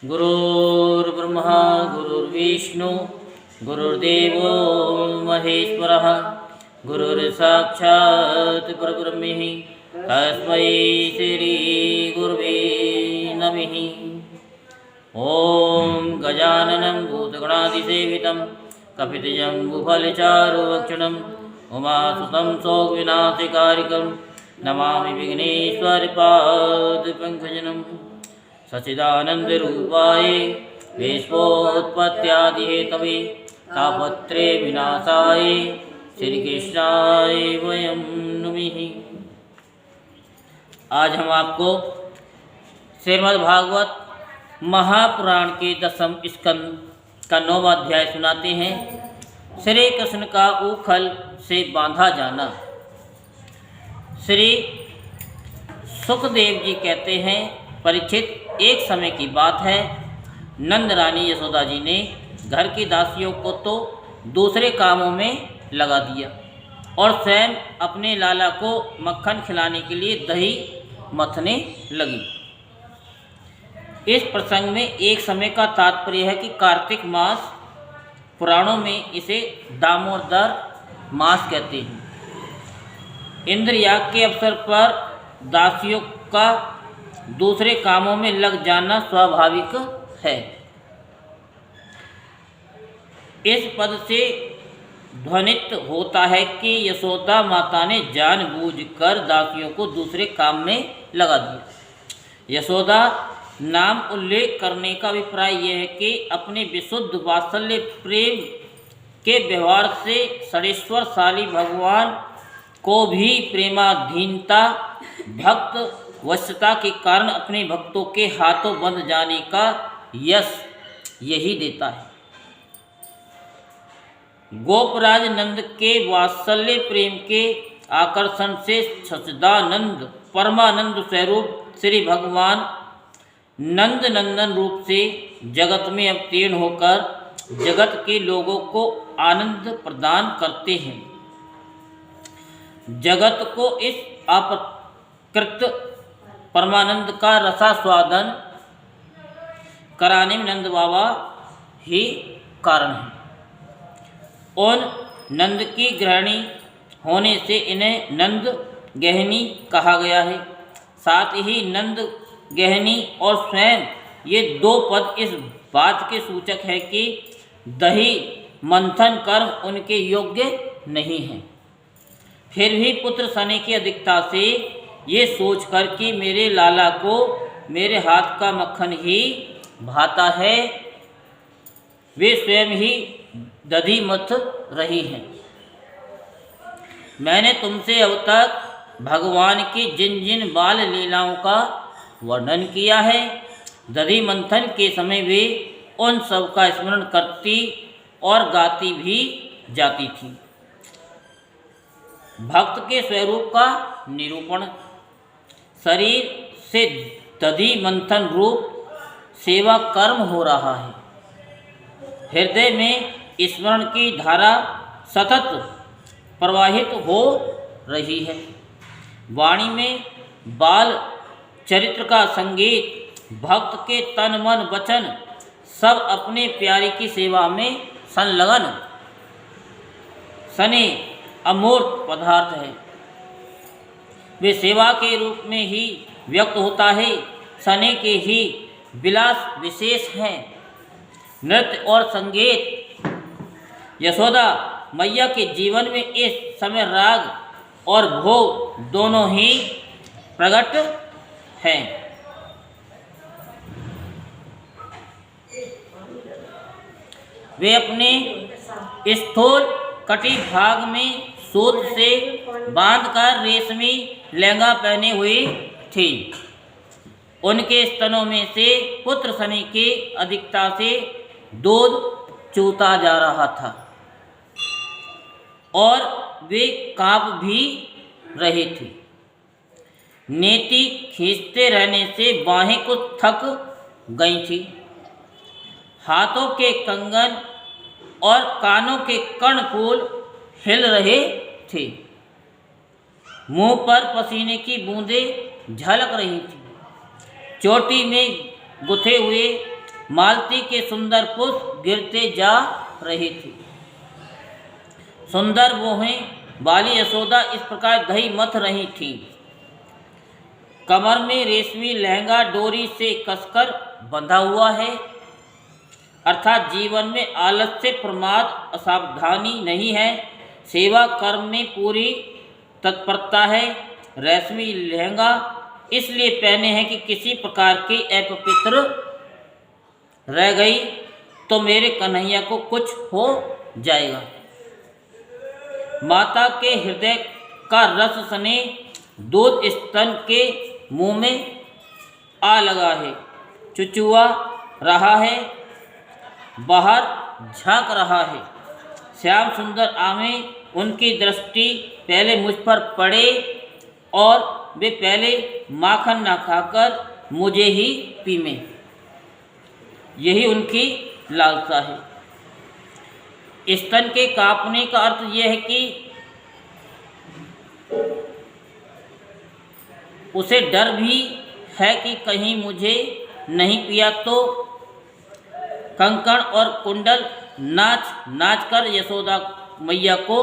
गुरुर्ब्रह्मा गुरुर्विष्णु गुरुर्देवो महेश्वरः गुरुर्साक्षात् परब्रह्म तस्मै श्री गुरुवे नमः। ओम गजाननं भूतगणादिसेवितं कपितजम्बुफलचारुभक्षणं उमासुतं शोकविनाशकारिकं नमामि विघ्नेश्वरपादपङ्कजम्। सच्चिदानन्दरूपाय विश्वोत्पत्त्यादिहेतवे तापत्रे विनाशाय श्रीकृष्णाय वयं नमः। आज हम आपको श्रीमद्भागवत महापुराण के 10वें स्कंद का 9वां अध्याय सुनाते हैं। श्री कृष्ण का उखल से बांधा जाना। श्री सुखदेव जी कहते हैं, परीक्षित, एक समय की बात है, नंद रानी यशोदा जी ने घर की दासियों को तो दूसरे कामों में लगा दिया और स्वयं अपने लाला को मक्खन खिलाने के लिए दही मथने लगी। इस प्रसंग में एक समय का तात्पर्य है कि कार्तिक मास, पुराणों में इसे दामोदर मास कहते हैं। इंद्रयाग के अवसर पर दासियों का दूसरे कामों में लग जाना स्वाभाविक है। इस पद से ध्वनित होता है कि यशोदा माता ने जानबूझकर दासियों को दूसरे काम में लगा दिया। यशोदा नाम उल्लेख करने का अभिप्राय यह है कि अपने विशुद्ध वात्सल्य प्रेम के व्यवहार से षडेश्वरशाली भगवान को भी प्रेमाधीनता भक्त वश्यता के कारण अपने भक्तों के हाथों बंध जाने का यश यही देता है। गोपराज नंद के वात्सल्य प्रेम के आकर्षण से सच्चिदानंद परमानंद स्वरूप श्री भगवान नंद नंदन रूप से जगत में अवतीर्ण होकर जगत के लोगों को आनंद प्रदान करते हैं। जगत को इस अपकृत परमानंद का रसास्वादन कराने में नंद बाबा ही कारण है। उन नंद की गृहिणी होने से इन्हें नंद गहनी कहा गया है। साथ ही नंद गहनी और स्वयं ये दो पद इस बात के सूचक है कि दही मंथन कर्म उनके योग्य नहीं है। फिर भी पुत्र सने की अधिकता से ये सोचकर कि मेरे लाला को मेरे हाथ का मक्खन ही भाता है, वे स्वयं ही दधी मथ रही हैं। मैंने तुमसे अब तक भगवान की जिन जिन बाल लीलाओं का वर्णन किया है, दधी मंथन के समय वे उन सब का स्मरण करती और गाती भी जाती थी। भक्त के स्वरूप का निरूपण शरीर से दधी मंथन रूप सेवा कर्म हो रहा है। हृदय में स्मरण की धारा सतत प्रवाहित हो रही है। वाणी में बाल चरित्र का संगीत, भक्त के तन मन वचन सब अपने प्यारे की सेवा में संलग्न सने अमूर्त पदार्थ है। वे सेवा के रूप में ही व्यक्त होता है। सने के ही विलास विशेष हैं। नृत्य और संगीत यशोदा मैया के जीवन में इस समय राग और भोग दोनों ही प्रकट हैं। वे अपने स्थूल कटी भाग में सूत से बांधकर रेशमी लहंगा पहने हुई थी। उनके स्तनों में से पुत्र सनी की अधिकता से दूध चूता जा रहा था और वे कांप भी रहे थे। नेति खींचते रहने से बाहें कुछ थक गई थी। हाथों के कंगन और कानों के कर्णफूल हिल रहे थे। मुंह पर पसीने की बूंदें झलक रही थी। चोटी में गुथे हुए मालती के सुंदर पुष्प गिरते जा रहे थे। सुंदर बोहें वाली यशोदा इस प्रकार दही मथ रही थीं। कमर में रेशमी लहंगा डोरी से कसकर बंधा हुआ है, अर्थात जीवन में आलस्य, प्रमाद, असावधानी नहीं है। सेवा कर्म में पूरी तत्परता है। रेशमी लहंगा इसलिए पहने हैं कि किसी प्रकार की अपवित्र रह गई तो मेरे कन्हैया को कुछ हो जाएगा। माता के हृदय का रस सने दूध स्तन के मुंह में आ लगा है, चुचुआ रहा है, बाहर झांक रहा है। श्याम सुंदर आमे उनकी दृष्टि पहले मुझ पर पड़े और वे पहले माखन ना खाकर मुझे ही पीवें, यही उनकी लालसा है। स्तन के कांपने का अर्थ यह है कि उसे डर भी है कि कहीं मुझे नहीं पिया तो। कंकण और कुंडल नाच नाच कर यशोदा मैया को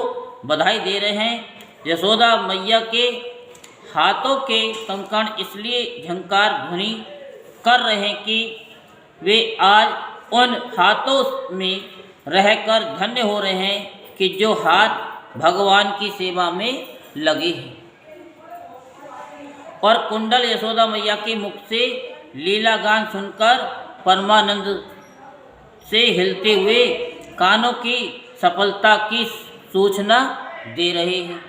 बधाई दे रहे हैं। यशोदा मैया के हाथों के कंकण इसलिए झंकार ध्वनि कर रहे हैं कि वे आज उन हाथों में रहकर धन्य हो रहे हैं कि जो हाथ भगवान की सेवा में लगे हैं। और कुंडल यशोदा मैया के मुख से लीला गान सुनकर परमानंद से हिलते हुए कानों की सफलता की सूचना दे रहे हैं।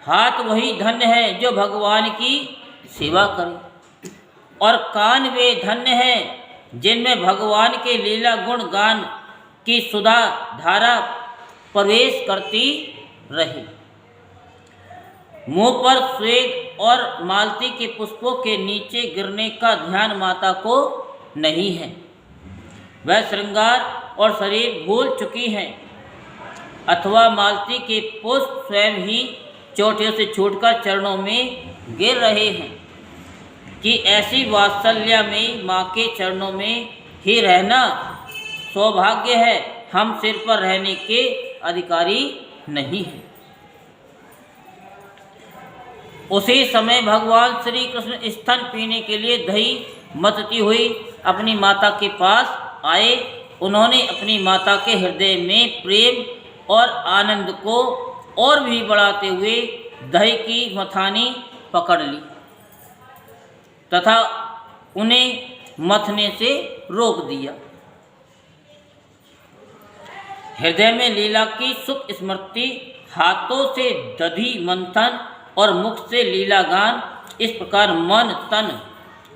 हाथ वही धन्य है जो भगवान की सेवा करे, और कान वे धन्य हैं जिनमें भगवान के लीला गुण गान की सुधा धारा प्रवेश करती रहे। मुंह पर श्वेत और मालती के पुष्पों के नीचे गिरने का ध्यान माता को नहीं है। वह श्रृंगार और शरीर भूल चुकी हैं, अथवा मालती के पुष्प स्वयं ही चोटियों से छूटकर चरणों में गिर रहे हैं कि ऐसी वात्सल्य में माँ के चरणों में ही रहना सौभाग्य है, हम सिर पर रहने के अधिकारी नहीं हैं। उसी समय भगवान श्री कृष्ण स्तन पीने के लिए दही मथती हुई अपनी माता के पास आए। उन्होंने अपनी माता के हृदय में प्रेम और आनंद को और भी बढ़ाते हुए दही की मथानी पकड़ ली तथा उन्हें मथने से रोक दिया। हृदय में लीला की सुख स्मृति, हाथों से दधी मंथन और मुख से लीला गान, इस प्रकार मन तन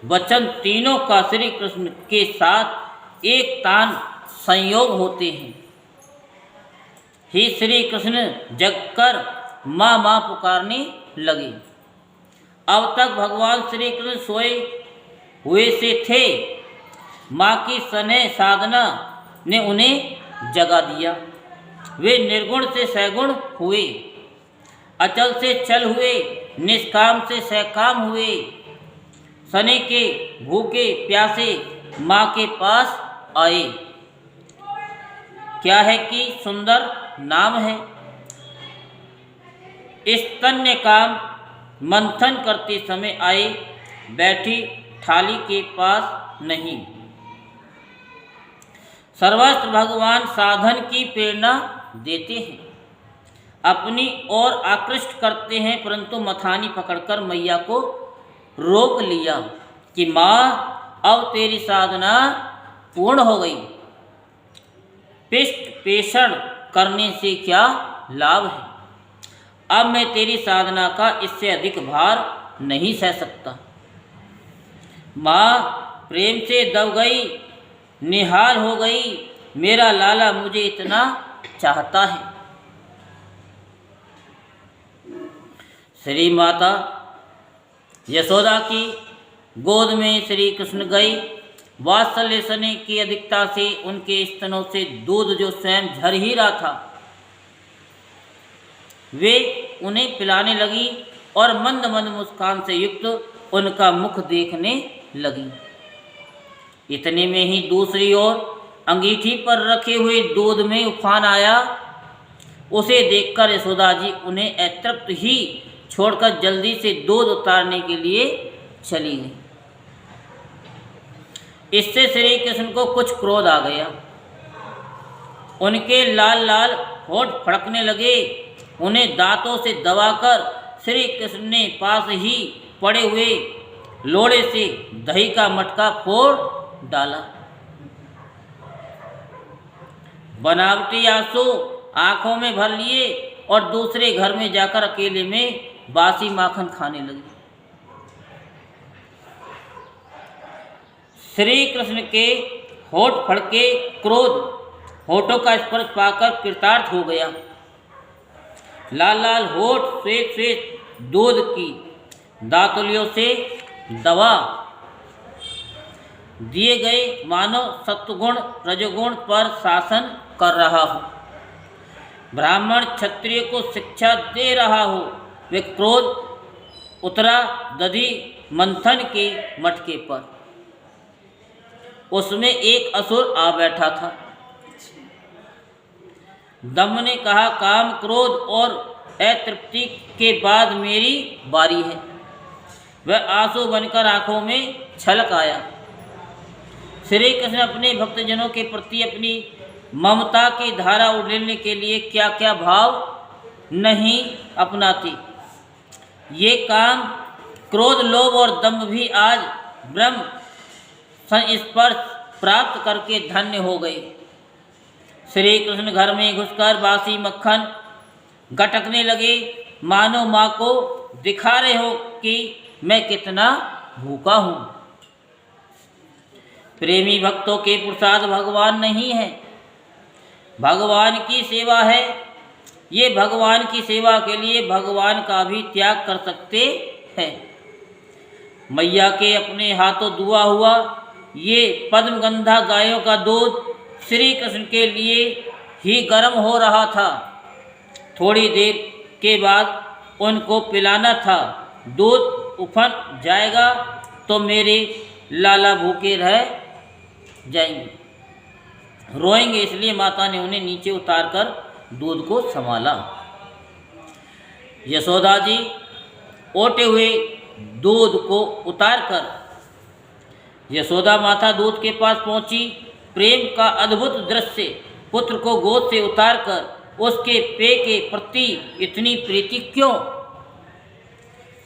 वचन तीनों का श्री कृष्ण के साथ एक तान संयोग होते हैं ही श्री कृष्ण जगकर माँ माँ पुकारने लगे। अब तक भगवान श्री कृष्ण सोए हुए से थे। माँ की स्नेह साधना ने उन्हें जगा दिया। वे निर्गुण से सगुण हुए, अचल से चल हुए, निष्काम से सकाम हुए। सने के भूखे प्यासे माँ के पास आए। क्या है कि सुंदर नाम है। स्तन्य काम मंथन करते समय आए, बैठी थाली के पास नहीं। सर्वस्त्र भगवान साधन की प्रेरणा देते हैं, अपनी ओर आकृष्ट करते हैं, परंतु मथानी पकड़कर मैया को रोक लिया कि माँ अब तेरी साधना पूर्ण हो गई। पिष्ट पेषण करने से क्या लाभ है। अब मैं तेरी साधना का इससे अधिक भार नहीं सह सकता। माँ प्रेम से दब गई, निहाल हो गई। मेरा लाला मुझे इतना चाहता है। श्री माता यशोदा की गोद में श्री कृष्ण गई। वात्सल्य स्नेह की अधिकता से उनके स्तनों से दूध जो स्वयं झर ही रहा था, वे उन्हें पिलाने लगी और मंद मंद मुस्कान से युक्त उनका मुख देखने लगी। इतने में ही दूसरी ओर अंगीठी पर रखे हुए दूध में उफान आया। उसे देखकर यशोदा जी उन्हें अतृप्त ही छोड़कर जल्दी से दूध उतारने के लिए चली गई। इससे श्री कृष्ण को कुछ क्रोध आ गया। उनके लाल लाल होठ फड़कने लगे। उन्हें दांतों से दबाकर श्री कृष्ण ने पास ही पड़े हुए लोड़े से दही का मटका फोड़ डाला। बनावटी आंसू आंखों में भर लिए और दूसरे घर में जाकर अकेले में बासी माखन खाने लगे। श्री कृष्ण के होठ फड़के क्रोध होठों का स्पर्श पाकर कृतार्थ हो गया। लाल लाल होठ श्वेत श्वेत दूध की दांतुलियों से दबा दिए गए, मानो सत्वगुण रजोगुण पर शासन कर रहा हो, ब्राह्मण क्षत्रिय को शिक्षा दे रहा हो। वे क्रोध उतरा दधि मंथन के मटके पर। उसमें एक असुर आ बैठा था। दम्भ ने कहा, काम क्रोध और अतृप्ति के बाद मेरी बारी है। वह आंसू बनकर आंखों में छलक आया। श्री कृष्ण अपने भक्तजनों के प्रति अपनी ममता की धारा उड़ेलने के लिए क्या क्या भाव नहीं अपनाते। ये काम क्रोध लोभ और दम्भ भी आज ब्रह्म संस्पर्श प्राप्त करके धन्य हो गए। श्री कृष्ण घर में घुसकर बासी मक्खन गटकने लगे, मानो माँ को दिखा रहे हो कि मैं कितना भूखा हूँ। प्रेमी भक्तों के प्रसाद भगवान नहीं है, भगवान की सेवा है। ये भगवान की सेवा के लिए भगवान का भी त्याग कर सकते हैं। मैया के अपने हाथों दुआ हुआ ये पद्मगंधा गायों का दूध श्री कृष्ण के लिए ही गर्म हो रहा था। थोड़ी देर के बाद उनको पिलाना था। दूध उफन जाएगा तो मेरे लाला भूखे रह जाएंगे, रोएंगे। इसलिए माता ने उन्हें नीचे उतारकर दूध को संभाला। यशोदा जी ओटे हुए दूध को उतारकर यशोदा माता दूध के पास पहुंची। प्रेम का अद्भुत दृश्य, पुत्र को गोद से उतारकर उसके पेट के प्रति इतनी प्रीति क्यों?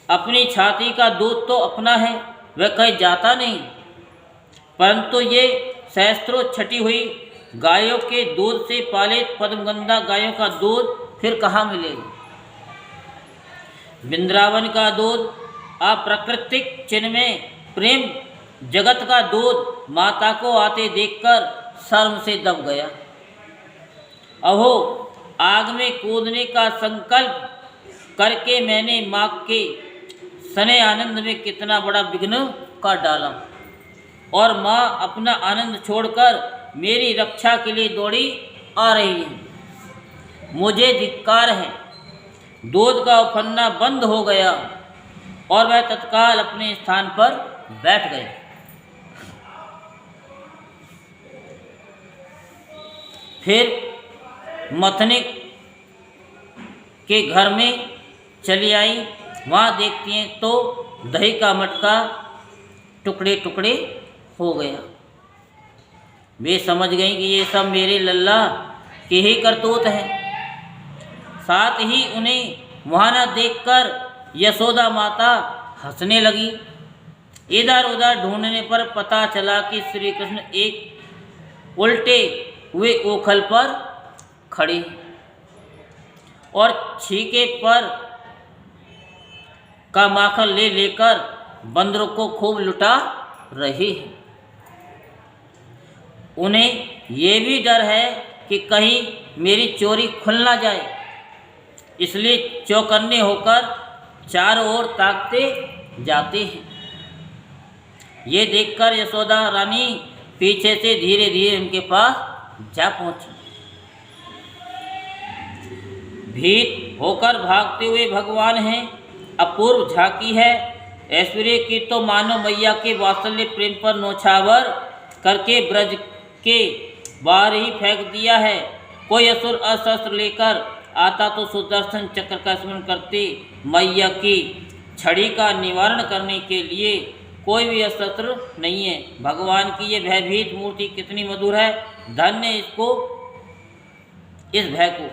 अपनी छाती का दूध तो अपना है, वह कहीं जाता नहीं, परंतु ये सहस्त्रों छटी हुई गायों के दूध से पालित पद्मगंधा गायों का दूध फिर कहाँ मिलेगा? वृंदावन का दूध अप्राकृतिक चिन्मय प्रेम जगत का दूध माता को आते देखकर शर्म से दब गया। अहो, आग में कूदने का संकल्प करके मैंने माँ के सने आनंद में कितना बड़ा विघ्न कर डाला और माँ अपना आनंद छोड़कर मेरी रक्षा के लिए दौड़ी आ रही है। मुझे धिक्कार है। दूध का उफनना बंद हो गया और वह तत्काल अपने स्थान पर बैठ गए। फिर मथने के घर में चली आई। वहाँ देखती हैं तो दही का मटका टुकड़े टुकड़े हो गया। वे समझ गई कि ये सब मेरे लल्ला के ही करतूत है। साथ ही उन्हें वहाँ न देखकर यशोदा माता हंसने लगी। इधर उधर ढूंढने पर पता चला कि श्री कृष्ण एक उल्टे हुए ओखल पर खड़े और छीके पर का माखन ले लेकर बंदरों को खूब लुटा रही है। उन्हें ये भी डर है कि कहीं मेरी चोरी खुल ना जाए, इसलिए चौकन्ने होकर चारों ओर ताकते जाते हैं। ये देखकर यशोदा रानी पीछे से धीरे धीरे उनके पास जा पहुंची। भीत होकर भागते हुए भगवान हैं। अपूर्व झांकी है ऐश्वर्य की, तो मानो मैया के वात्सल्य प्रेम पर नौछावर करके ब्रज के बाहर ही फेंक दिया है। कोई असुर अस्त्र लेकर आता तो सुदर्शन चक्र का स्मरण करते मैया की छड़ी का निवारण करने के लिए कोई भी अस्त्र नहीं है। भगवान की ये भयभीत मूर्ति कितनी मधुर है, धन्य इसको, इस भय को।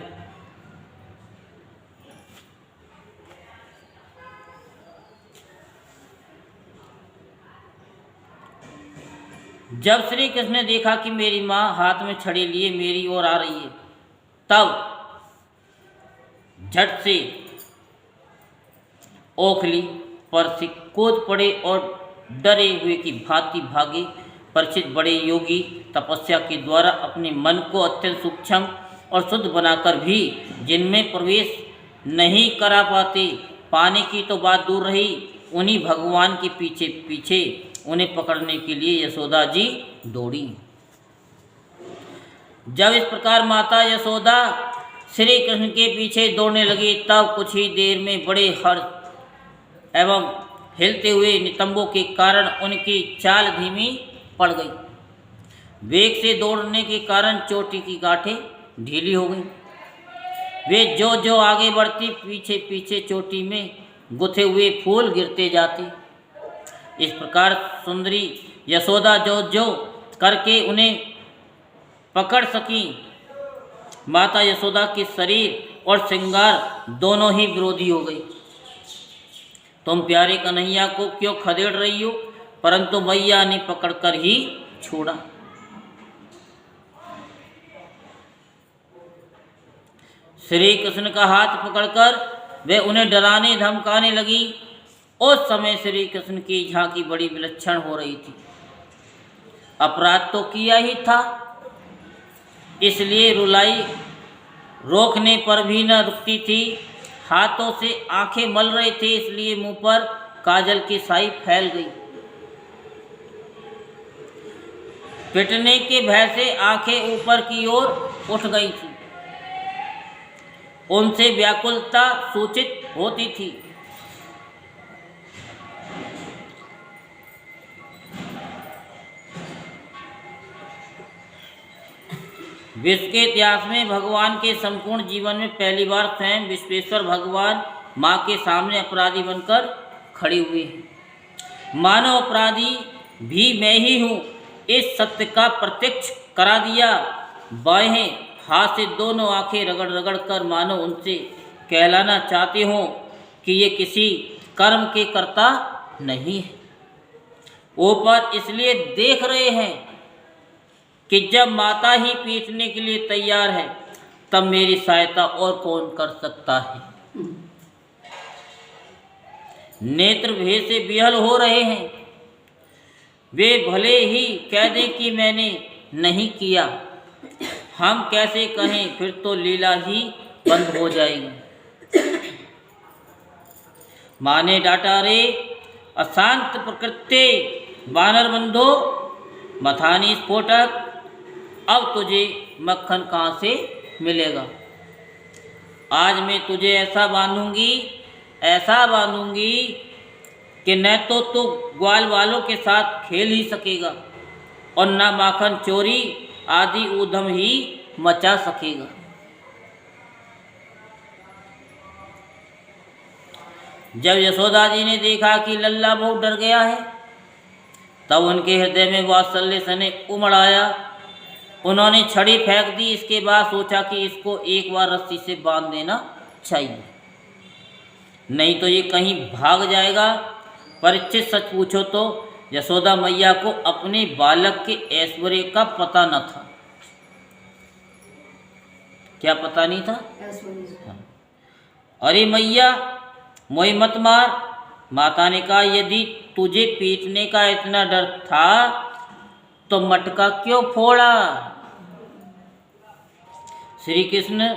जब श्री कृष्ण ने देखा कि मेरी माँ हाथ में छड़ी लिए मेरी ओर आ रही है, तब झट से ओखली पर से कूद पड़े और डरे हुए की भांति भागे। परीक्षित बड़े योगी तपस्या के द्वारा अपने मन को अत्यंत सूक्ष्म और शुद्ध बनाकर भी जिनमें प्रवेश नहीं करा पाते, पाने की तो बात दूर रही, उन्हीं भगवान के पीछे पीछे उन्हें पकड़ने के लिए यशोदा जी दौड़ी। जब इस प्रकार माता यशोदा श्री कृष्ण के पीछे दौड़ने लगी, तब कुछ ही देर में बड़े हर्ष एवं हिलते हुए नितंबों के कारण उनकी चाल धीमी पड़ गई। वेग से दौड़ने के कारण चोटी की गांठें ढीली हो गई। वे जो जो आगे बढ़ती, पीछे पीछे चोटी में गुथे हुए फूल गिरते जाते। इस प्रकार सुंदरी यशोदा जो जो करके उन्हें पकड़ सकी। माता यशोदा के शरीर और श्रृंगार दोनों ही विरोधी हो गई। तुम प्यारे कन्हैया को क्यों खदेड़ रही हो? परंतु मैया ने पकड़कर ही छोड़ा। श्री कृष्ण का हाथ पकड़कर वे उन्हें डराने धमकाने लगी। उस समय श्री कृष्ण की झांकी बड़ी विलक्षण हो रही थी। अपराध तो किया ही था, इसलिए रुलाई रोकने पर भी न रुकती थी। हाथों से आंखें मल रहे थे, इसलिए मुंह पर काजल की स्याही फैल गई। पिटने के भय से आंखें ऊपर की ओर उठ गई थी। उनसे व्याकुलता सूचित होती थी। विश्व के इतिहास में भगवान के संपूर्ण जीवन में पहली बार स्वयं विश्वेश्वर भगवान माँ के सामने अपराधी बनकर खड़े हुए हैं। मानव अपराधी भी मैं ही हूँ, इस सत्य का प्रत्यक्ष करा दिया। बाएं हाथ से दोनों आंखें रगड़ रगड़ कर मानो उनसे कहलाना चाहते हो कि ये किसी कर्म के कर्ता नहीं है। ऊपर इसलिए देख रहे हैं कि जब माता ही पीटने के लिए तैयार है, तब मेरी सहायता और कौन कर सकता है। नेत्र भेद से विहल हो रहे हैं। वे भले ही कह दें कि मैंने नहीं किया, हम कैसे कहें, फिर तो लीला ही बंद हो जाएगी। माँ ने डांटा, रे अशांत प्रकृति वानर बंधो मथानी स्फोटक, अब तुझे मक्खन कहाँ से मिलेगा। आज मैं तुझे ऐसा बांधूंगी कि न तो तू ग्वाल वालों के साथ खेल ही सकेगा और न माखन चोरी आदि ऊधम ही मचा सकेगा। जब यशोदा जी ने देखा कि लल्ला बहुत डर गया है, तब उनके हृदय में वात्सल्य सने उमड़ आया। उन्होंने छड़ी फेंक दी। इसके बाद सोचा कि इसको एक बार रस्सी से बांध देना चाहिए, नहीं तो ये कहीं भाग जाएगा। परीक्षित, सच पूछो तो यशोदा मैया को अपने बालक के ऐश्वर्य का पता न था। क्या पता नहीं था? अरे मैया मोई मत मार। माता ने कहा, यदि तुझे पीटने का इतना डर था तो मटका क्यों फोड़ा? श्री कृष्ण,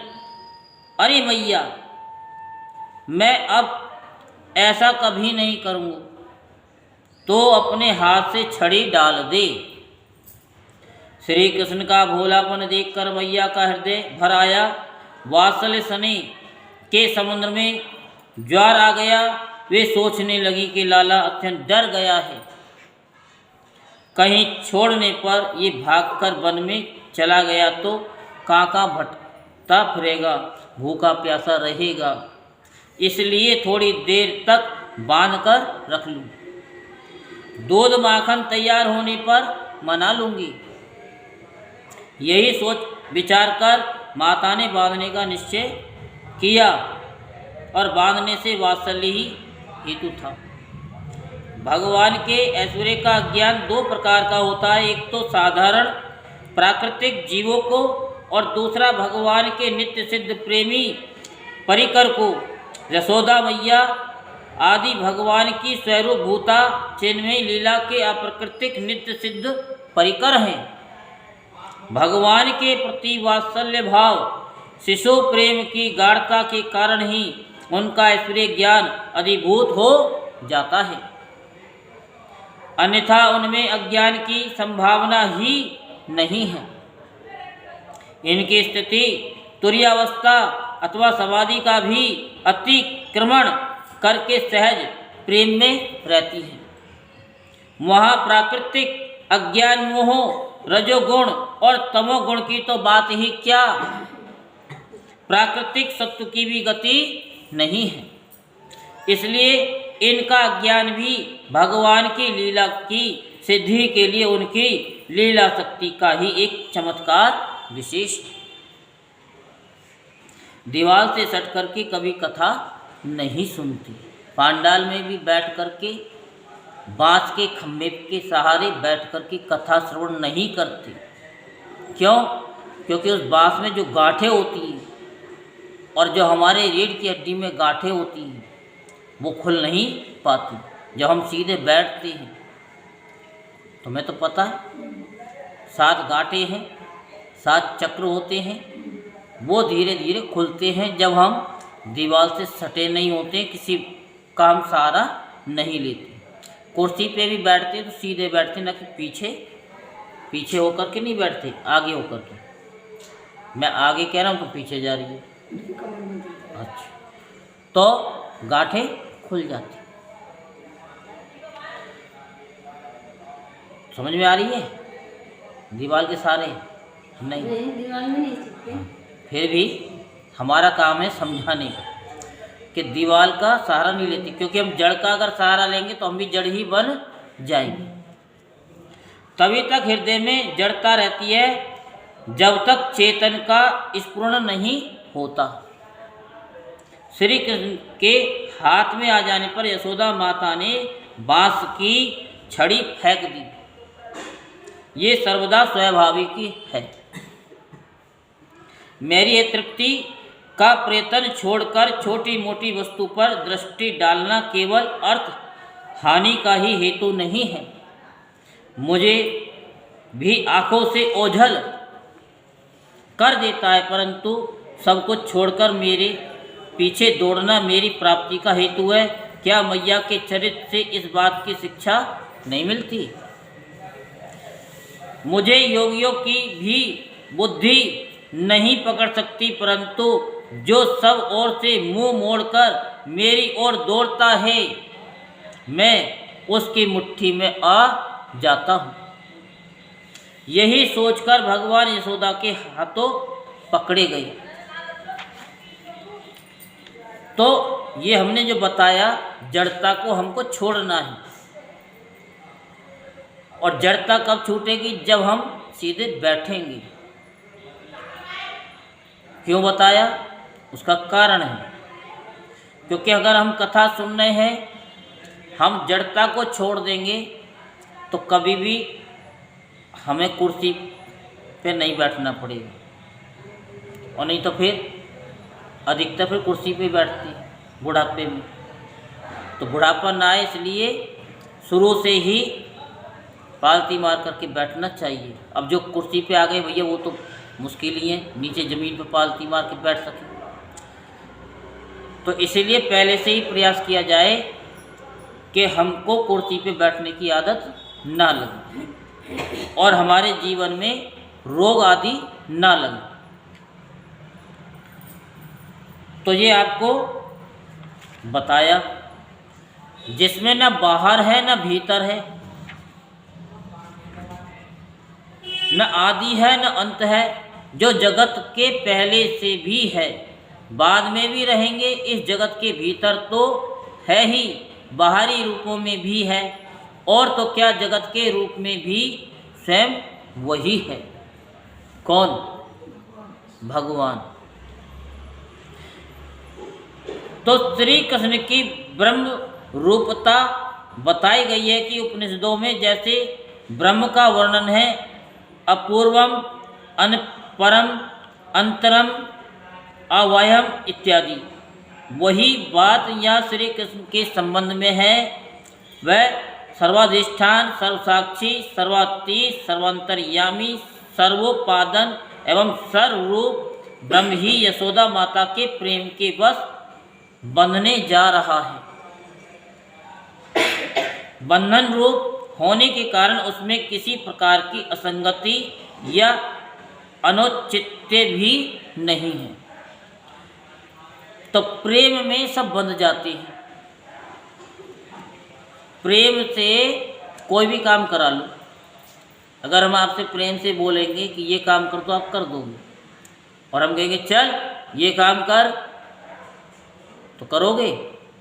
अरे मैया मैं अब ऐसा कभी नहीं करूँगा, तो अपने हाथ से छड़ी डाल दे। श्री कृष्ण का भोलापन देखकर मैया का हृदय भर आया। वात्सल्य सने के समुद्र में ज्वार आ गया। वे सोचने लगी कि लाला अत्यंत डर गया है। कहीं छोड़ने पर ये भागकर वन में चला गया तो कहाँ भटकता फिरेगा, भूखा प्यासा रहेगा, इसलिए थोड़ी देर तक बांध कर रख लूँ। दूध माखन तैयार होने पर मना लूँगी। यही सोच विचार कर माता ने बांधने का निश्चय किया और बांधने से वात्सल्य ही हेतु था। भगवान के ऐश्वर्य का ज्ञान दो प्रकार का होता है, एक तो साधारण प्राकृतिक जीवों को और दूसरा भगवान के नित्य सिद्ध प्रेमी परिकर को। यशोदा मैया आदि भगवान की स्वरूपभूता चिन्मयी लीला के अप्राकृतिक नित्य सिद्ध परिकर हैं। भगवान के प्रति वात्सल्य भाव, शिशु प्रेम की गाढ़ता के कारण ही उनका ऐश्वर्य ज्ञान अधिभूत हो जाता है, अन्यथा उनमें अज्ञान की संभावना ही नहीं है। इनकी स्थिति तुरीयावस्था अथवा समाधि का भी अतिक्रमण करके सहज प्रेम में रहती है। वहाँ प्राकृतिक अज्ञान मोह रजोगुण और तमोगुण की तो बात ही क्या, प्राकृतिक सत्व की भी गति नहीं है। इसलिए इनका ज्ञान भी भगवान की लीला की सिद्धि के लिए उनकी लीला शक्ति का ही एक चमत्कार विशेष है। दीवार से सट करके कभी कथा नहीं सुनती, पांडाल में भी बैठ करके बाँस के खम्भे के सहारे बैठ करके कथा श्रवण नहीं करते। क्यों? क्योंकि उस बाँस में जो गांठें होती हैं और जो हमारे रीढ़ की हड्डी में गांठें होती हैं वो खुल नहीं पाती। जब हम सीधे बैठते हैं, तुम्हें तो पता है 7 गांठें हैं, 7 चक्र होते हैं, वो धीरे धीरे खुलते हैं जब हम दीवार से सटे नहीं होते, किसी का हम सहारा नहीं लेते। कुर्सी पे भी बैठते हैं तो सीधे बैठते, ना कि पीछे होकर के नहीं बैठते, आगे होकर के। मैं आगे कह रहा हूँ तो पीछे जा रही है। अच्छा, तो गांठें खुल जाती। समझ में आ रही है? दीवार के सहारे नहीं, दीवार में नहीं सकते। फिर भी हमारा काम है समझाने का कि दीवार का सहारा नहीं लेती, क्योंकि हम जड़ का अगर सहारा लेंगे तो हम भी जड़ ही बन जाएंगे। तभी तक हृदय में जड़ता रहती है जब तक चेतन का स्फुरण नहीं होता। श्री कृष्ण के हाथ में आ जाने पर यशोदा माता ने बांस की छड़ी फेंक दी। ये सर्वदा स्वाभाविक है। मेरी ये तृप्ति का प्रयत्न छोड़कर छोटी मोटी वस्तु पर दृष्टि डालना केवल अर्थ हानि का ही हेतु नहीं है। मुझे भी आंखों से ओझल कर देता है, परंतु सब कुछ छोड़कर मेरे पीछे दौड़ना मेरी प्राप्ति का हेतु है। क्या मैया के चरित्र से इस बात की शिक्षा नहीं मिलती? मुझे योगियों की भी बुद्धि नहीं पकड़ सकती, परंतु जो सब ओर से मुंह मोड़कर मेरी ओर दौड़ता है, मैं उसकी मुट्ठी में आ जाता हूँ। यही सोचकर भगवान यशोदा के हाथों पकड़े गए। तो ये हमने जो बताया, जड़ता को हमको छोड़ना है। और जड़ता कब छूटेगी? जब हम सीधे बैठेंगे। क्यों बताया? उसका कारण है, क्योंकि अगर हम कथा सुन रहे हैं, हम जड़ता को छोड़ देंगे तो कभी भी हमें कुर्सी पे नहीं बैठना पड़ेगा, और नहीं तो फिर अधिकतर फिर कुर्सी पे बैठते बुढ़ापे में। तो बुढ़ापा ना आए इसलिए शुरू से ही पालती मार करके बैठना चाहिए। अब जो कुर्सी पे आ गए भैया वो तो मुश्किल ही है, नीचे ज़मीन पे पालती मार के बैठ सके। तो इसीलिए पहले से ही प्रयास किया जाए कि हमको कुर्सी पे बैठने की आदत ना लगे और हमारे जीवन में रोग आदि ना लगे। तो ये आपको बताया, जिसमें ना बाहर है ना भीतर है, न आदि है न अंत है, जो जगत के पहले से भी है, बाद में भी रहेंगे, इस जगत के भीतर तो है ही, बाहरी रूपों में भी है, और तो क्या जगत के रूप में भी स्वयं वही है। कौन? भगवान। तो श्री कृष्ण की ब्रह्म रूपता बताई गई है कि उपनिषदों में जैसे ब्रह्म का वर्णन है अपूर्वम, अनपरम, अंतरम, अवयम इत्यादि, वही बात यहाँ श्री कृष्ण के संबंध में है। वह सर्वाधिष्ठान, सर्वसाक्षी, सर्वातीत, सर्वांतर्यामी, सर्वोपादन एवं सर्वरूप ब्रह्म ही यशोदा माता के प्रेम के वश बंधने जा रहा है। बंधन रूप होने के कारण उसमें किसी प्रकार की असंगति या अनौचित्य भी नहीं है। तो प्रेम में सब बंध जाते हैं। प्रेम से कोई भी काम करा लो। अगर हम आपसे प्रेम से बोलेंगे कि ये काम कर तो आप कर दोगे, और हम कहेंगे चल ये काम कर, तो करोगे?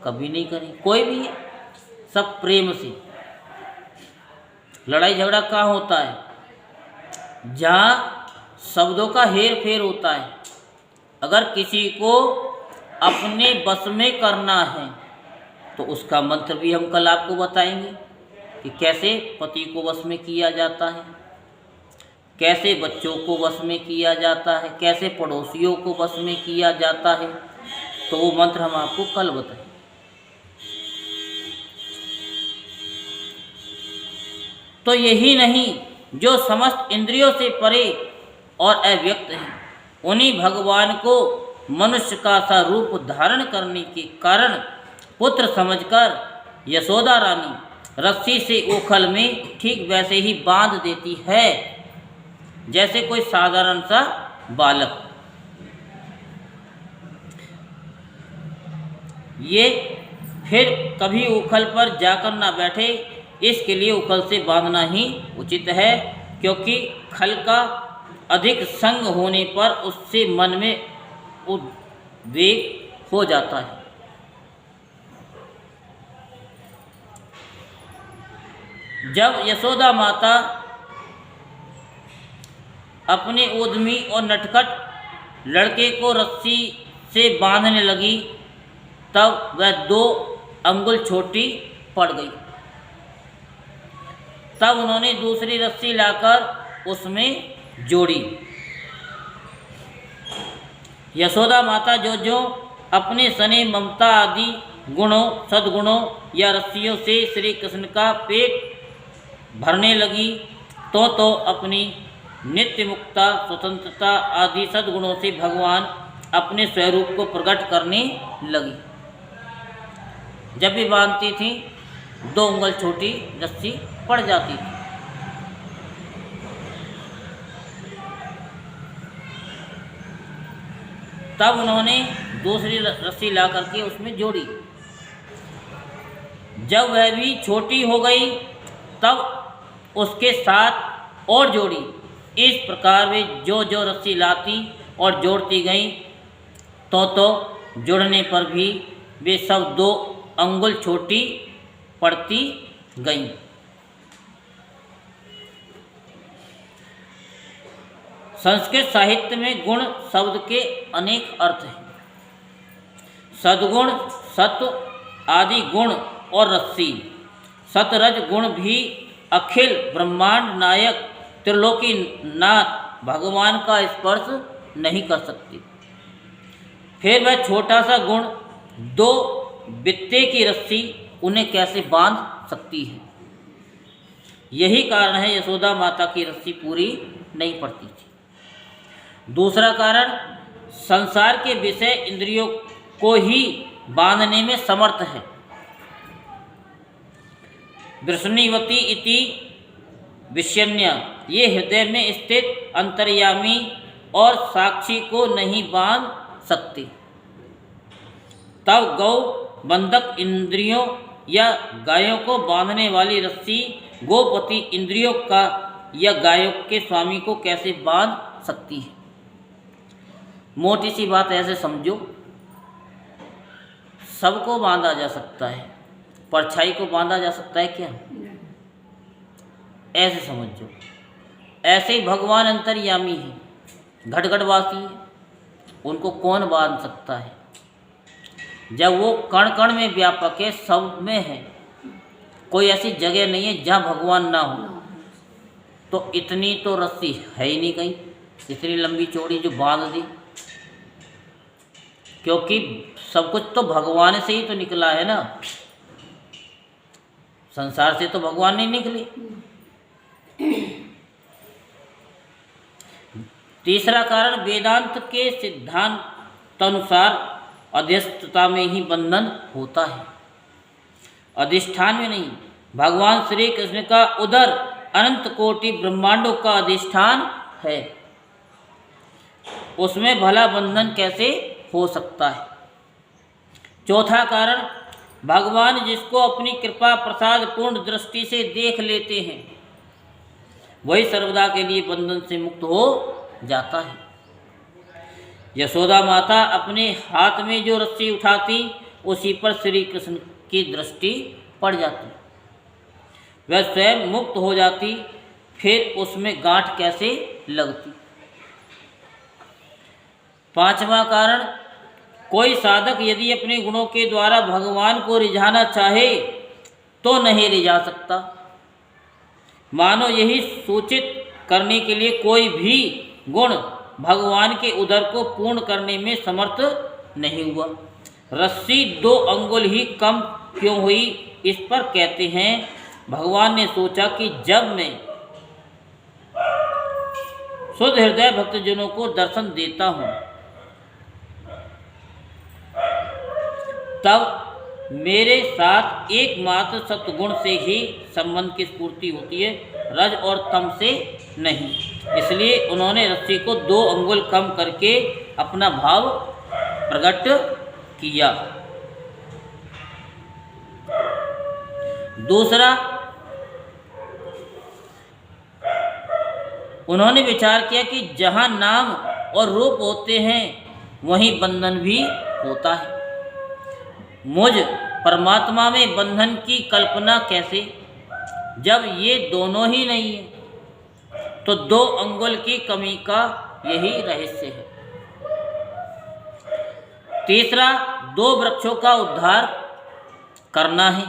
कभी नहीं करेंगे। कोई भी है, सब प्रेम से। लड़ाई झगड़ा कहाँ होता है? जहाँ शब्दों का हेर फेर होता है। अगर किसी को अपने बस में करना है तो उसका मंत्र भी हम कल आपको बताएंगे कि कैसे पति को वश में किया जाता है, कैसे बच्चों को वश में किया जाता है, कैसे पड़ोसियों को वश में किया जाता है। तो वो मंत्र हम आपको कल बताएंगे। तो यही नहीं, जो समस्त इंद्रियों से परे और अव्यक्त हैं, उन्हीं भगवान को मनुष्य का सा रूप धारण करने के कारण पुत्र समझकर यशोदा रानी रस्सी से ओखल में ठीक वैसे ही बांध देती है जैसे कोई साधारण सा बालक। ये फिर कभी उखल पर जाकर ना बैठे, इसके लिए उखल से बांधना ही उचित है, क्योंकि खल का अधिक संग होने पर उससे मन में उद्वेग हो जाता है। जब यशोदा माता अपने उद्यमी और नटखट लड़के को रस्सी से बांधने लगी, तब वह 2 अंगुल छोटी पड़ गई। तब उन्होंने दूसरी रस्सी लाकर उसमें जोड़ी। यशोदा माता जो जो अपने स्नेह, ममता आदि गुणों, सद्गुणों या रस्सियों से श्री कृष्ण का पेट भरने लगी, तो अपनी नित्य मुक्ता, स्वतंत्रता आदि सद्गुणों से भगवान अपने स्वरूप को प्रकट करने लगी। जब भी बांधती थी 2 उंगल छोटी रस्सी पड़ जाती थी। तब उन्होंने दूसरी रस्सी ला करके उसमें जोड़ी। जब वह भी छोटी हो गई तब उसके साथ और जोड़ी। इस प्रकार वे जो जो रस्सी लाती और जोड़ती गईं, तो जुड़ने पर भी वे सब 2 अंगुल छोटी पड़ती गईं। संस्कृत साहित्य में गुण शब्द के अनेक अर्थ हैं। सद्गुण, सत्व आदि गुण और रस्सी। सतरज गुण भी अखिल ब्रह्मांड नायक त्रिलोकी नाथ भगवान का स्पर्श नहीं कर सकती। फिर वह छोटा सा गुण 2 बित्ते की रस्सी उन्हें कैसे बांध सकती है। यही कारण है यशोदा माता की रस्सी पूरी नहीं पड़ती थी। दूसरा कारण, संसार के विषय इंद्रियों को ही बांधने में समर्थ है। वृषणीवती इति विषण्या, ये हृदय में स्थित अंतर्यामी और साक्षी को नहीं बांध सकती। तब गौ बंधक इंद्रियों या गायों को बांधने वाली रस्सी गोपति इंद्रियों का या गायों के स्वामी को कैसे बांध सकती है। मोटी सी बात ऐसे समझो, सबको बांधा जा सकता है, परछाई को बांधा जा सकता है क्या? ऐसे समझो। ऐसे ही भगवान अंतर्यामी है, घटघटवासी है, उनको कौन बांध सकता है? जब वो कण कण में व्यापक है, सब में है, कोई ऐसी जगह नहीं है जहाँ भगवान ना हो। तो इतनी तो रस्सी है ही नहीं कहीं, इतनी लंबी चौड़ी जो बांध दी, क्योंकि सब कुछ तो भगवान से ही तो निकला है ना, संसार से तो भगवान नहीं निकले। तीसरा कारण, वेदांत के सिद्धांत अनुसार अध्यस्तता में ही बंधन होता है, अधिष्ठान में नहीं। भगवान श्री कृष्ण का उदर अनंत कोटि ब्रह्मांडों का अधिष्ठान है, उसमें भला बंधन कैसे हो सकता है? चौथा कारण, भगवान जिसको अपनी कृपा प्रसाद पूर्ण दृष्टि से देख लेते हैं, वही सर्वदा के लिए बंधन से मुक्त हो जाता है। यशोदा माता अपने हाथ में जो रस्सी उठाती, उसी पर श्री कृष्ण की दृष्टि पड़ जाती, वह स्वयं मुक्त हो जाती, फिर उसमें गांठ कैसे लगती? पांचवा कारण, कोई साधक यदि अपने गुणों के द्वारा भगवान को रिझाना चाहे तो नहीं रिझा सकता। मानो यही सूचित करने के लिए कोई भी गुण भगवान के उदर को पूर्ण करने में समर्थ नहीं हुआ। रस्सी 2 अंगुल ही कम क्यों हुई, इस पर कहते हैं, भगवान ने सोचा कि जब मैं शुद्ध हृदय भक्तजनों को दर्शन देता हूँ, तब मेरे साथ एकमात्र सत्गुण से ही संबंध की स्फूर्ति होती है, रज और तम से नहीं। इसलिए उन्होंने रस्सी को 2 अंगुल कम करके अपना भाव प्रकट किया। दूसरा, उन्होंने विचार किया कि जहाँ नाम और रूप होते हैं, वहीं बंधन भी होता है। मुझ परमात्मा में बंधन की कल्पना कैसे, जब ये दोनों ही नहीं है? तो 2 अंगुल की कमी का यही रहस्य है। तीसरा, 2 वृक्षों का उद्धार करना है,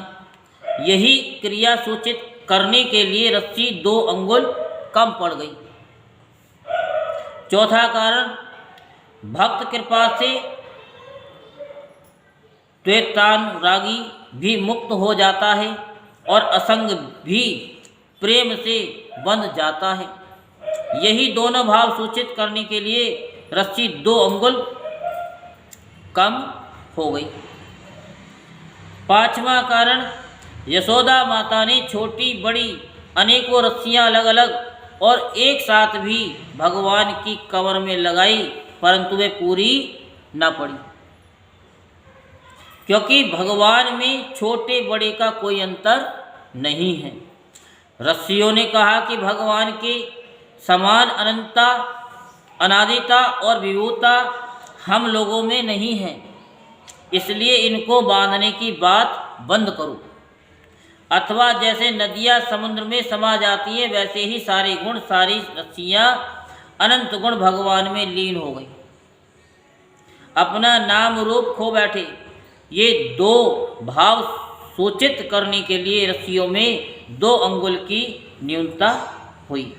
यही क्रिया सूचित करने के लिए रस्सी 2 अंगुल कम पड़ गई। चौथा कारण, भक्त कृपा से द्वैतानुरागी भी मुक्त हो जाता है और असंग भी प्रेम से बंध जाता है, यही दोनों भाव सूचित करने के लिए रस्सी 2 अंगुल कम हो गई। पांचवा कारण, यशोदा माता ने छोटी बड़ी अनेकों रस्सियां अलग अलग और एक साथ भी भगवान की कमर में लगाई, परंतु वे पूरी न पड़ी, क्योंकि भगवान में छोटे बड़े का कोई अंतर नहीं है। ऋषियों ने कहा कि भगवान के समान अनंतता, अनादिता और विभुता हम लोगों में नहीं है, इसलिए इनको बांधने की बात बंद करो। अथवा जैसे नदियाँ समुद्र में समा जाती है, वैसे ही सारे गुण, सारी रस्सियाँ, अनंत गुण भगवान में लीन हो गई, अपना नाम रूप खो बैठे। ये 2 भाव सूचित करने के लिए रस्सियों में 2 अंगुल की न्यूनता हुई।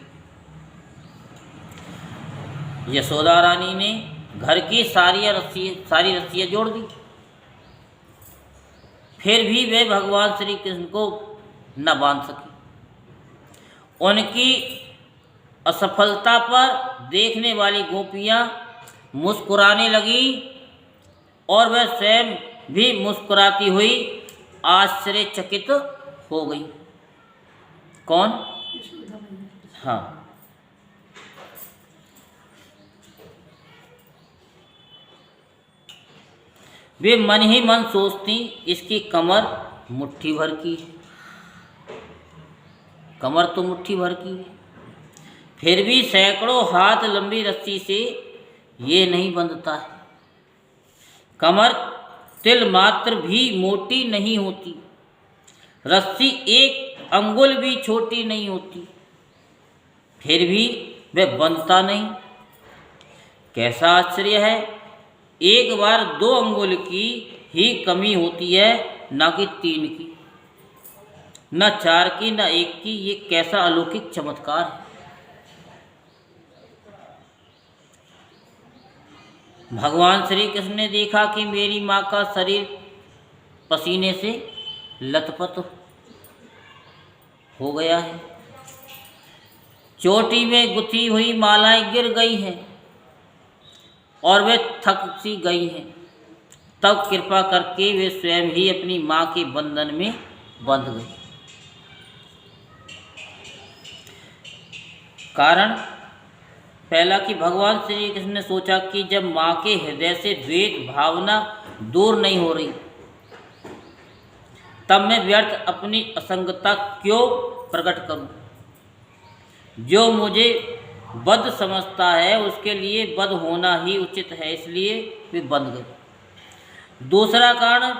यशोदा रानी ने घर की सारी रस्सियाँ जोड़ दी, फिर भी वे भगवान श्री कृष्ण को न बांध सकी। उनकी असफलता पर देखने वाली गोपियाँ मुस्कुराने लगी और वह स्वयं भी मुस्कुराती हुई आश्चर्यचकित हो गई। कौन? हाँ, वे मन ही मन सोचती, इसकी कमर मुट्ठी भर की है, कमर तो मुट्ठी भर की है, फिर भी सैकड़ों हाथ लंबी रस्सी से ये नहीं बंधता है। कमर तिल मात्र भी मोटी नहीं होती, रस्सी एक अंगुल भी छोटी नहीं होती, फिर भी वह बंधता नहीं। कैसा आश्चर्य है! एक बार 2 अंगुल की ही कमी होती है, न कि 3 की, न 4 की, न 1 की। ये कैसा अलौकिक चमत्कार है! भगवान श्री कृष्ण ने देखा कि मेरी माँ का शरीर पसीने से लथपथ हो गया है, चोटी में गुथी हुई मालाएं गिर गई हैं और वे थक सी गई हैं। तब कृपा करके वे स्वयं ही अपनी माँ के बंधन में बंध गई। कारण पहला कि भगवान श्री कृष्ण ने सोचा कि जब माँ के हृदय से द्वेष भावना दूर नहीं हो रही, तब मैं व्यर्थ अपनी असंगता क्यों प्रकट करूं। जो मुझे बद्ध समझता है उसके लिए बद्ध होना ही उचित है, इसलिए वे बंध गए। दूसरा कारण,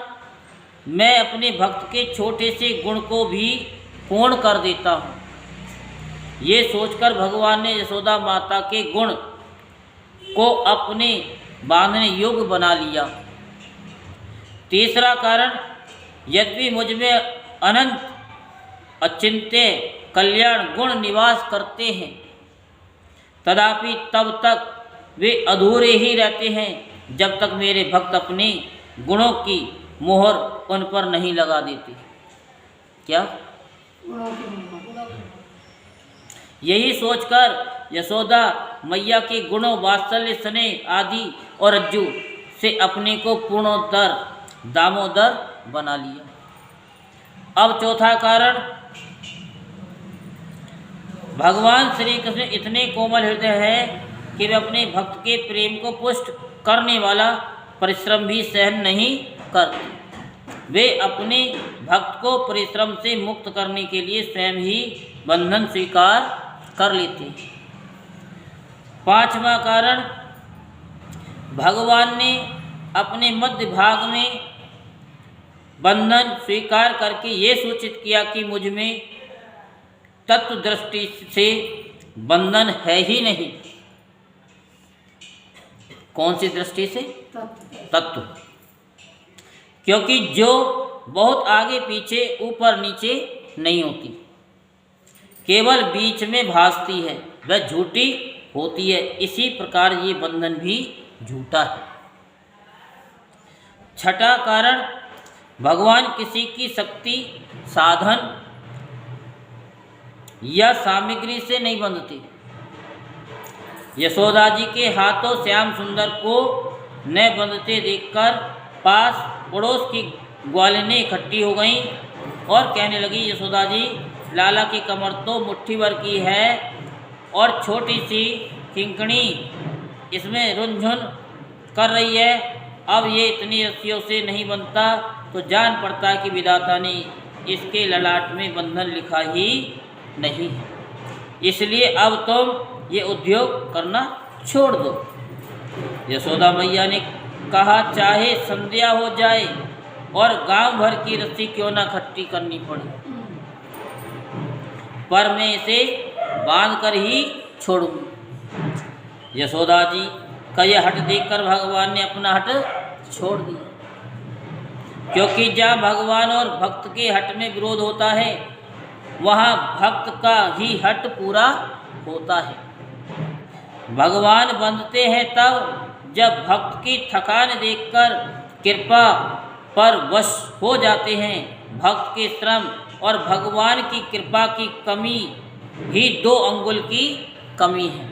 मैं अपने भक्त के छोटे से गुण को भी पूर्ण कर देता हूँ। ये सोचकर भगवान ने यशोदा माता के गुण को अपने बांधने योग्य बना लिया। तीसरा कारण, यद्यपि मुझ में अनंत अचिंत्य कल्याण गुण निवास करते हैं, तथापि तब तक वे अधूरे ही रहते हैं जब तक मेरे भक्त अपने गुणों की मोहर उन पर नहीं लगा देते। क्या? यही सोचकर यशोदा मैया के गुणों, वात्सल्य, स्नेह आदि और रज्जु से अपने को पूर्णोत्तर दामोदर बना लिया। अब चौथा कारण, भगवान श्री कृष्ण इतने कोमल हृदय है कि वे अपने भक्त के प्रेम को पुष्ट करने वाला परिश्रम भी सहन नहीं करते। वे अपने भक्त को परिश्रम से मुक्त करने के लिए स्वयं ही बंधन स्वीकार कर लेते हैं। पांचवा कारण, भगवान ने अपने मध्य भाग में बंधन स्वीकार करके ये सूचित किया कि मुझ में तत्व दृष्टि से बंधन है ही नहीं। कौन सी दृष्टि से? तत्व। क्योंकि जो बहुत आगे पीछे ऊपर नीचे नहीं होती, केवल बीच में भासती है, वह झूठी होती है। इसी प्रकार ये बंधन भी झूठा है। छठा कारण, भगवान किसी की शक्ति, साधन या सामग्री से नहीं बंधते। यशोदा जी के हाथों श्याम सुंदर को न बंधते देखकर पास पड़ोस की ग्वालिनें इकट्ठी हो गईं और कहने लगी, यशोदा जी, लाला की कमर तो मुट्ठी भर की है और छोटी सी किंकणी इसमें रुनझुन कर रही है। अब ये इतनी रस्सियों से नहीं बनता तो जान पड़ता कि विधाता ने इसके ललाट में बंधन लिखा ही नहीं है, इसलिए अब तुम ये उद्योग करना छोड़ दो। यशोदा मैया ने कहा, चाहे संध्या हो जाए और गांव भर की रस्सी क्यों ना इकट्ठी करनी पड़े, पर मैं इसे बांध कर ही छोड़ूंगी। यशोदा जी का यह हट देखकर भगवान ने अपना हट छोड़ दिया, क्योंकि जहाँ भगवान और भक्त के हट में विरोध होता है, वहाँ भक्त का ही हट पूरा होता है। भगवान बंधते हैं तब जब भक्त की थकान देखकर कृपा पर वश हो जाते हैं। भक्त के श्रम और भगवान की कृपा की कमी ही 2 अंगुल की कमी है।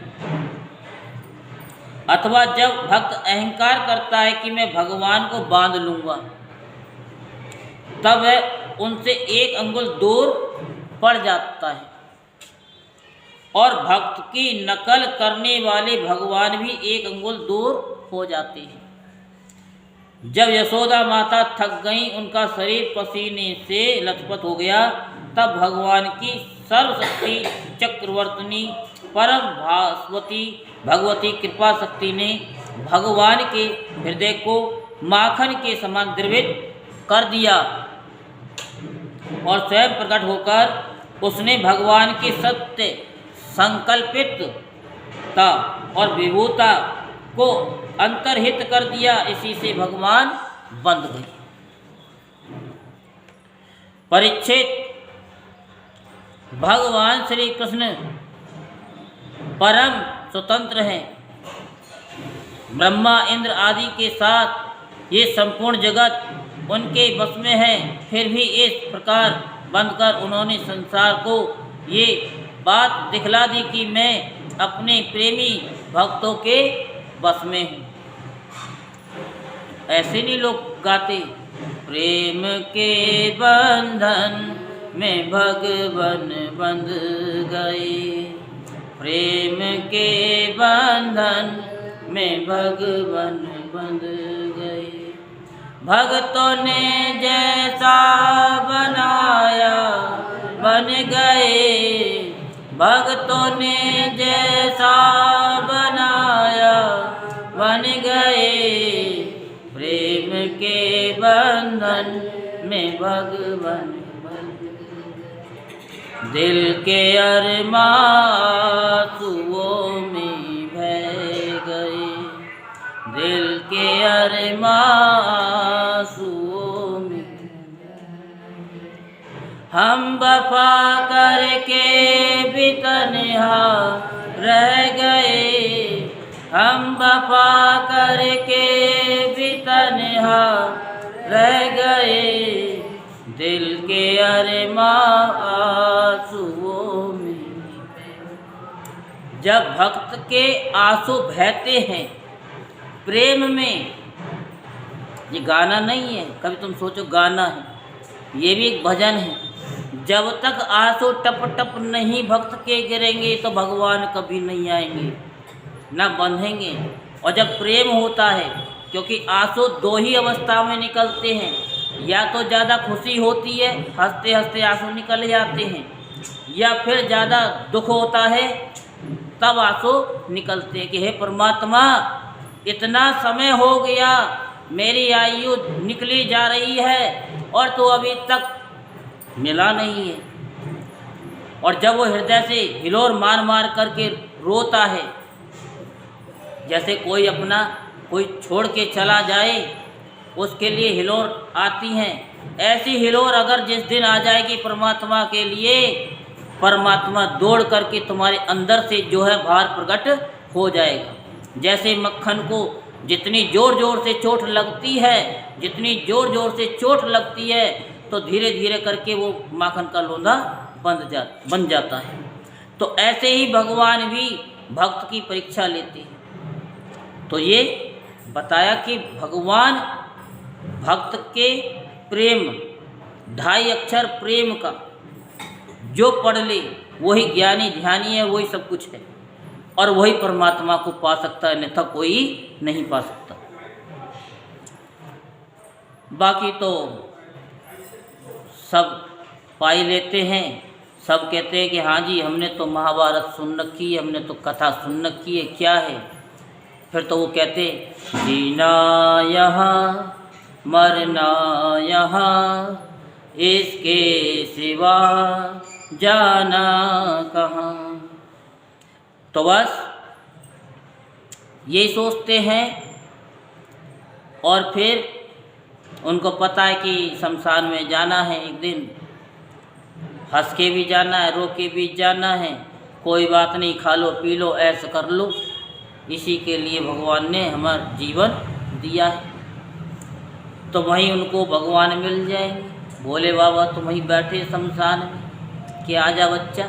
अथवा जब भक्त अहंकार करता है कि मैं भगवान को बांध लूँगा, तब वह उनसे 1 अंगुल दूर पड़ जाता है और भक्त की नकल करने वाले भगवान भी 1 अंगुल दूर हो जाते हैं। जब यशोदा माता थक गईं, उनका शरीर पसीने से लथपथ हो गया, तब भगवान की सर्वशक्ति चक्रवर्तिनी परम भास्वती भगवती कृपा शक्ति ने भगवान के हृदय को माखन के समान द्रवित कर दिया और स्वयं प्रकट होकर उसने भगवान की सत्य संकल्पितता और विभूता को अंतर्हित कर दिया। इसी से भगवान बंध गए। परिच्छेद भगवान श्री कृष्ण परम स्वतंत्र हैं। ब्रह्मा इंद्र आदि के साथ ये संपूर्ण जगत उनके बस में है। फिर भी इस प्रकार बंधकर उन्होंने संसार को ये बात दिखला दी कि मैं अपने प्रेमी भक्तों के बस में हूँ। ऐसे नहीं लोग गाते, प्रेम के बंधन में भगवान बंध गए, प्रेम के बंधन में भगवान बंध गए। भक्तों ने जैसा बनाया बन गए, भक्तों ने जैसा बनाया बन गए, प्रेम के बंधन में भगवान बंध गए। दिल के अरमां आंसुओं में बह गए, दिल के अरमां आंसुओं में। हम वफा करके भी तन्हा रह गए, हम वफा करके भी तन्हा रह गए, दिल के अरमां आंसुओं में। जब भक्त के आंसू बहते हैं प्रेम में, ये गाना नहीं है, कभी तुम सोचो गाना है, ये भी एक भजन है। जब तक आंसू टप टप नहीं भक्त के गिरेंगे तो भगवान कभी नहीं आएंगे, ना बंधेंगे। और जब प्रेम होता है, क्योंकि आंसू दो ही अवस्था में निकलते हैं, या तो ज़्यादा खुशी होती है, हंसते हंसते आंसू निकल जाते हैं, या फिर ज़्यादा दुख होता है तब आंसू निकलते हैं कि हे परमात्मा, इतना समय हो गया, मेरी आयु निकली जा रही है और तो अभी तक मिला नहीं है। और जब वो हृदय से हिलोर मार मार करके रोता है, जैसे कोई छोड़ के चला जाए, उसके लिए हिलोर आती हैं, ऐसी हिलोर अगर जिस दिन आ जाएगी परमात्मा के लिए, परमात्मा दौड़ करके तुम्हारे अंदर से जो है बाहर प्रकट हो जाएगा। जैसे मक्खन को जितनी ज़ोर ज़ोर से चोट लगती है, जितनी ज़ोर ज़ोर से चोट लगती है, तो धीरे धीरे करके वो माखन का लोंदा बन जाता है। तो ऐसे ही भगवान भी भक्त की परीक्षा लेते हैं। तो ये बताया कि भगवान भक्त के प्रेम, 2.5 अक्षर प्रेम का जो पढ़ ले वही ज्ञानी ध्यानी है, वही सब कुछ है, और वही परमात्मा को पा सकता है, अन्यथा कोई नहीं पा सकता। बाकी तो सब पा ही लेते हैं। सब कहते हैं कि हाँ जी, हमने तो महाभारत सुन रखी है, हमने तो कथा सुन रखी है, क्या है। फिर तो वो कहते जीना यहाँ मरना यहाँ, इसके सिवा जाना कहाँ। तो बस यही सोचते हैं, और फिर उनको पता है कि शमशान में जाना है एक दिन, हंस के भी जाना है, रो के भी जाना है, कोई बात नहीं, खा लो पी लो ऐसा कर लो। इसी के लिए भगवान ने हमारा जीवन दिया है। तो वहीं उनको भगवान मिल जाएंगे। भोले बाबा तो वहीं बैठे शमशान में कि आजा बच्चा,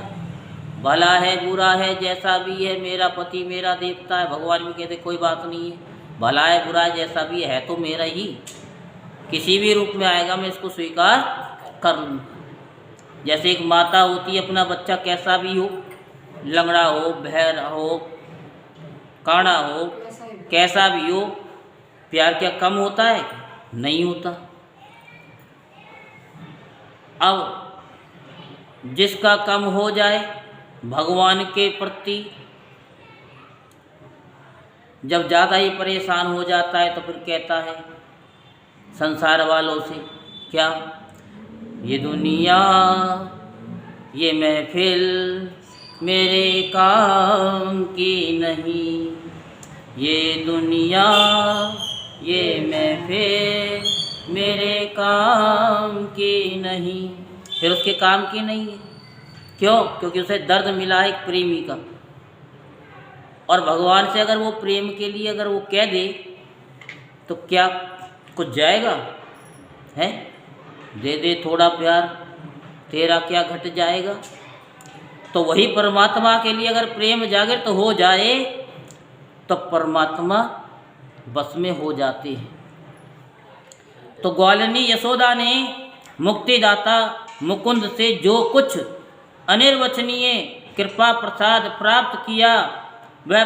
भला है बुरा है जैसा भी है, मेरा पति मेरा देवता है। भगवान भी कहते कोई बात नहीं है, भला है बुरा है जैसा भी है तो मेरा ही, किसी भी रूप में आएगा मैं इसको स्वीकार कर लूँगा। जैसे एक माता होती है, अपना बच्चा कैसा भी हो, लंगड़ा हो, बहरा हो, काना हो, कैसा भी हो, प्यार क्या कम होता है? नहीं होता। अब जिसका कम हो जाए भगवान के प्रति जब ज़्यादा ही परेशान हो जाता है तो फिर कहता है संसार वालों से, क्या ये दुनिया ये महफिल मेरे काम की नहीं, ये दुनिया ये महफिल मेरे काम की नहीं। फिर उसके काम की नहीं है, क्यों? क्योंकि उसे दर्द मिला है एक प्रेमी का। और भगवान से अगर वो प्रेम के लिए अगर वो कह दे तो क्या कुछ जाएगा है? दे दे थोड़ा प्यार, तेरा क्या घट जाएगा। तो वही परमात्मा के लिए अगर प्रेम जागृत हो जाए तो परमात्मा बस में हो जाते हैं। तो ग्वालिनी यशोदा ने मुक्तिदाता मुकुंद से जो कुछ अनिर्वचनीय कृपा प्रसाद प्राप्त किया, वह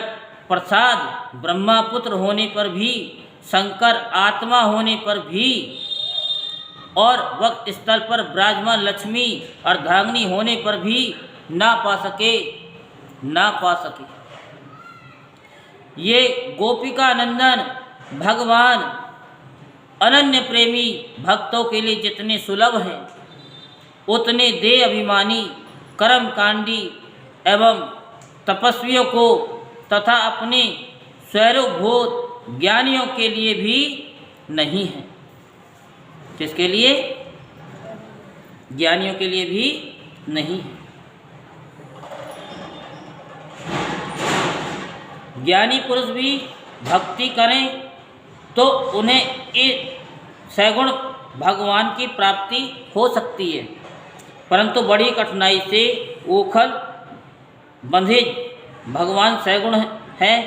प्रसाद ब्रह्मापुत्र होने पर भी, शंकर आत्मा होने पर भी और वक्त स्थल पर विराजमान लक्ष्मी अर्धांगिनी होने पर भी ना पा सके। ये गोपिका नंदन भगवान अनन्य प्रेमी भक्तों के लिए जितने सुलभ हैं, उतने देह अभिमानी कर्मकांडी एवं तपस्वियों को तथा अपने स्वैरभूत ज्ञानियों के लिए भी नहीं है। किसके लिए? ज्ञानियों के लिए भी नहीं है। ज्ञानी पुरुष भी भक्ति करें तो उन्हें इस सैगुण भगवान की प्राप्ति हो सकती है, परंतु बड़ी कठिनाई से ओखल बंधे भगवान सैगुण हैं,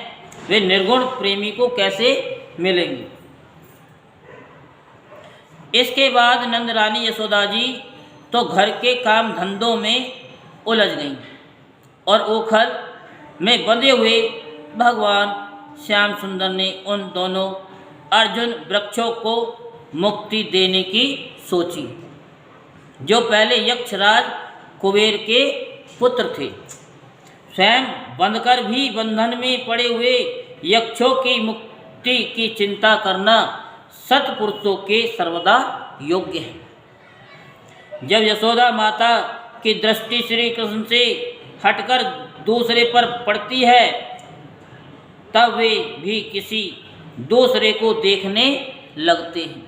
वे निर्गुण प्रेमी को कैसे मिलेंगे। इसके बाद नंद रानी यशोदा जी तो घर के काम धंधों में उलझ गईं और ओखल में बंधे हुए भगवान श्याम सुंदर ने उन दोनों अर्जुन वृक्षों को मुक्ति देने की सोची, जो पहले यक्षराज कुबेर के पुत्र थे। स्वयं बंधकर भी बंधन में पड़े हुए यक्षों की मुक्ति की चिंता करना सत्पुरुषों के सर्वदा योग्य है। जब यशोदा माता की दृष्टि श्री कृष्ण से हटकर दूसरे पर पड़ती है, तब वे भी किसी दूसरे को देखने लगते हैं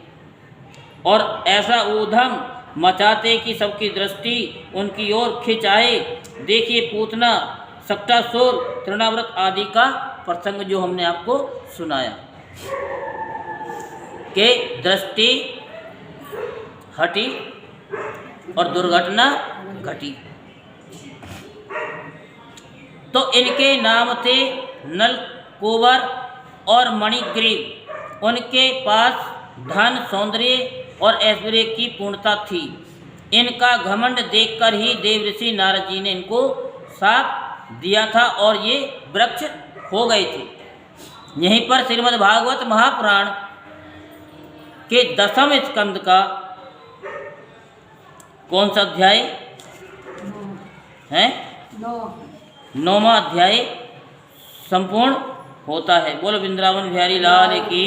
और ऐसा ऊधम मचाते कि सबकी दृष्टि उनकी ओर खिंच आए। देखिए पूतना, सक्टासुर, तृणाव्रत आदि का प्रसंग जो हमने आपको सुनाया कि दृष्टि हटी और दुर्घटना घटी। तो इनके नाम थे नलकूबर और मणिग्रीव। उनके पास धन, सौंदर्य और ऐश्वर्य की पूर्णता थी। इनका घमंड देखकर ही देव ऋषि नारद जी ने इनको शाप दिया था और ये वृक्ष हो गए थे। यहीं पर श्रीमद् भागवत महापुराण के 10वें स्कंद का कौन सा अध्याय है? 9वां अध्याय संपूर्ण होता है। बोलो वृंदावन बिहारी लाल की।